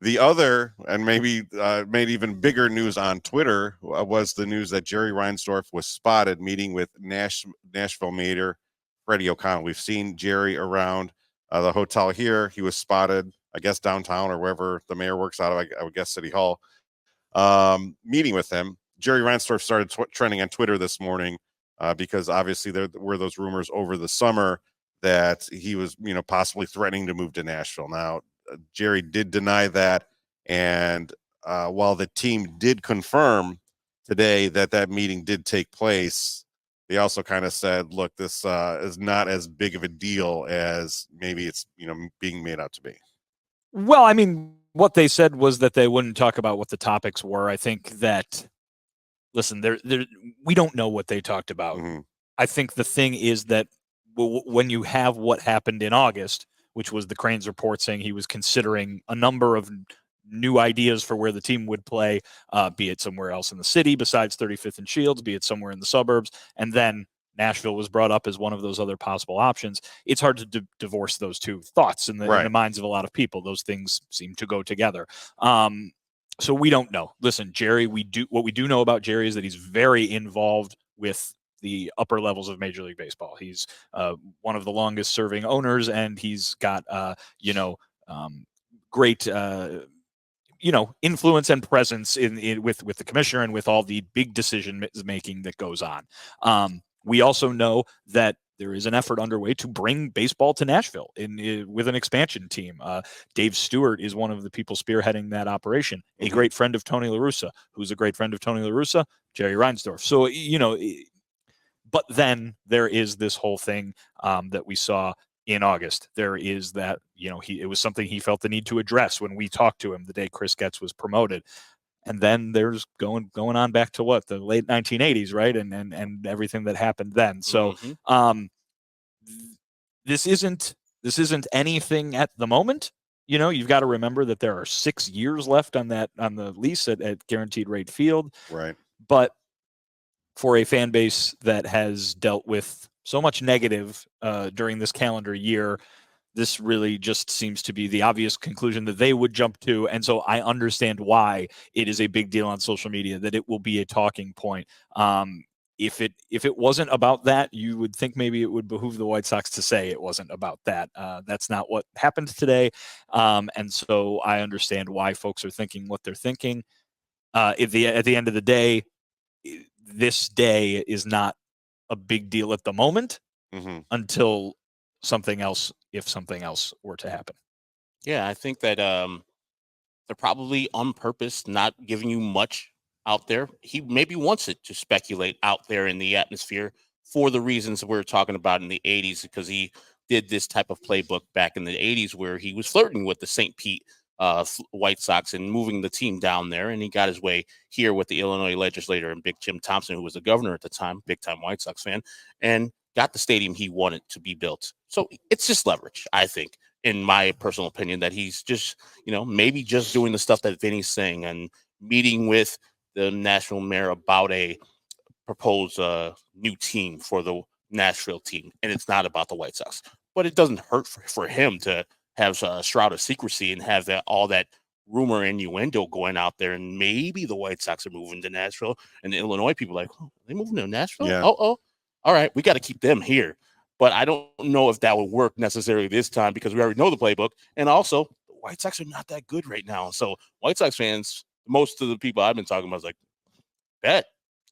The other, and maybe made even bigger news on Twitter, was the news that Jerry Reinsdorf was spotted meeting with Nashville Mayor Freddie O'Connell. We've seen Jerry around the hotel here. He was spotted, I guess, downtown or wherever the mayor works out of, I would guess City Hall, meeting with him. Jerry Reinsdorf started trending on Twitter this morning because obviously there were those rumors over the summer that he was, possibly threatening to move to Nashville. Now, Jerry did deny that, and while the team did confirm today that that meeting did take place, they also kind of said, "Look, this is not as big of a deal as maybe it's being made out to be." Well, I mean, what they said was that they wouldn't talk about what the topics were. I think that, listen, we don't know what they talked about. Mm-hmm. I think the thing is that when you have what happened in August, which was the Cranes report saying he was considering a number of new ideas for where the team would play, be it somewhere else in the city besides 35th and Shields, be it somewhere in the suburbs, and then Nashville was brought up as one of those other possible options. It's hard to divorce those two thoughts in the minds of a lot of people. Those things seem to go together. So we don't know. Listen, Jerry, what we do know about Jerry is that he's very involved with the upper levels of Major League Baseball. He's one of the longest serving owners, and he's got great influence and presence in with the commissioner and with all the big decision making that goes on. We also know that there is an effort underway to bring baseball to Nashville with an expansion team. Dave Stewart is one of the people spearheading that operation, a great friend of Tony La Russa, who's a great friend of Tony La Russa, Jerry Reinsdorf. So, but then there is this whole thing that we saw in August. There is that, it was something he felt the need to address when we talked to him the day Chris Getz was promoted. And then there's going on back to the late 1980s, right? And everything that happened then. So this isn't anything at the moment. You've got to remember that there are 6 years left on the lease at Guaranteed Rate Field. Right. But for a fan base that has dealt with so much negative during this calendar year, this really just seems to be the obvious conclusion that they would jump to. And so I understand why it is a big deal on social media, that it will be a talking point. If it wasn't about that, you would think maybe it would behoove the White Sox to say it wasn't about that. That's not what happened today. And so I understand why folks are thinking what they're thinking. At the end of the day, this day is not a big deal at the moment until something else, if something else were to happen. Yeah, I think that they're probably on purpose not giving you much out there. He maybe wants it to speculate out there in the atmosphere for the reasons we were talking about in the 80s, because he did this type of playbook back in the 80s where he was flirting with the St. Pete White Sox and moving the team down there, and he got his way here with the Illinois legislator and Big Jim Thompson, who was the governor at the time, big time White Sox fan, and got the stadium he wanted to be built. So it's just leverage, I think, in my personal opinion, that he's just, maybe just doing the stuff that Vinny's saying and meeting with the Nashville mayor about a proposed new team for the Nashville team. And it's not about the White Sox, but it doesn't hurt for him to have a shroud of secrecy and have all that rumor innuendo going out there. And maybe the White Sox are moving to Nashville, and the Illinois people are like, oh, are they moving to Nashville? Yeah. Oh, all right, we got to keep them here. But I don't know if that would work necessarily this time, because we already know the playbook. And also, the White Sox are not that good right now. So White Sox fans, most of the people I've been talking about, is like, bet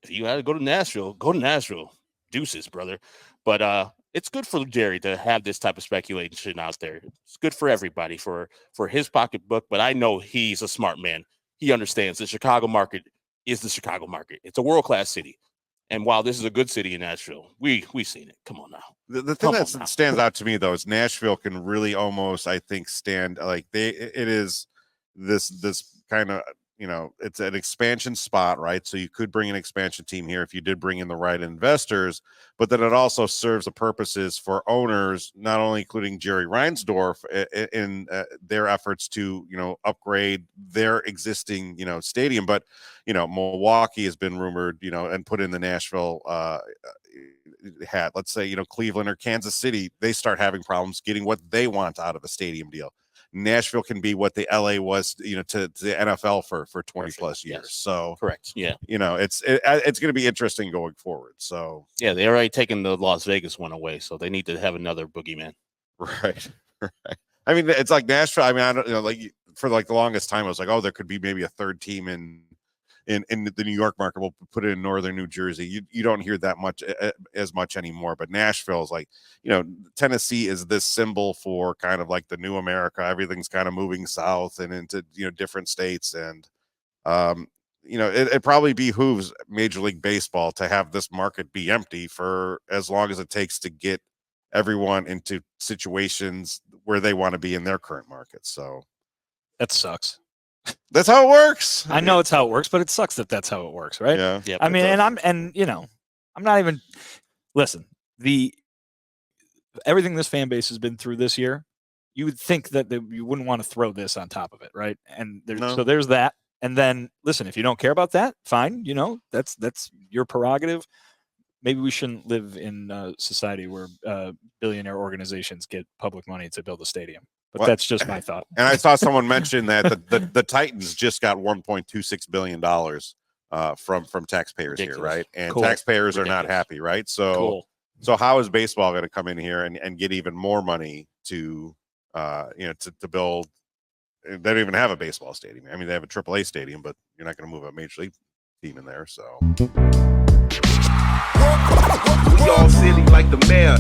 if you had to go to Nashville, go to Nashville. Deuces, brother. But it's good for Jerry to have this type of speculation out there. It's good for everybody, for his pocketbook. But I know he's a smart man. He understands the Chicago market is the Chicago market. It's a world-class city. And while this is a good city in Nashville, we've seen it. Come on now. The thing that stands out to me, though, is Nashville can really almost, I think, stand like it is this kind of, it's an expansion spot, right? So you could bring an expansion team here if you did bring in the right investors, but then it also serves the purposes for owners, not only including Jerry Reinsdorf in their efforts to, upgrade their existing, stadium, but, Milwaukee has been rumored, and put in the Nashville hat. Let's say, Cleveland or Kansas City, they start having problems getting what they want out of a stadium deal. Nashville can be what the LA was, to the NFL for 20 Perfect. plus years. Yes. So Correct. Yeah. it's going to be interesting going forward. So Yeah, they already taken the Las Vegas one away, so they need to have another boogeyman. right. I mean, it's like Nashville. I mean, I don't like for like the longest time, I was like, oh, there could be maybe a third team in the New York market. We'll put it in northern New Jersey. You don't hear that much as much anymore. But Nashville is like, Tennessee is this symbol for kind of like the new America. Everything's kind of moving south and into different states, and it probably behooves Major League Baseball to have this market be empty for as long as it takes to get everyone into situations where they want to be in their current market. So that sucks. That's how it works. I know it's how it works, but it sucks that that's how it works, right? Yeah. Yeah. I mean, I'm not even, listen, everything this fan base has been through this year, you would think that you wouldn't want to throw this on top of it, right? And so there's that. And then listen, if you don't care about that, fine. That's your prerogative. Maybe we shouldn't live in a society where billionaire organizations get public money to build a stadium. But that's just my thought. And I saw someone mention that the Titans just got $1.26 billion from taxpayers here, right? And taxpayers are not happy, right? So how is baseball going to come in here and get even more money to build? They don't even have a baseball stadium. I mean, they have a AAA stadium, but you're not going to move a major league team in there. So we all silly like the mayor.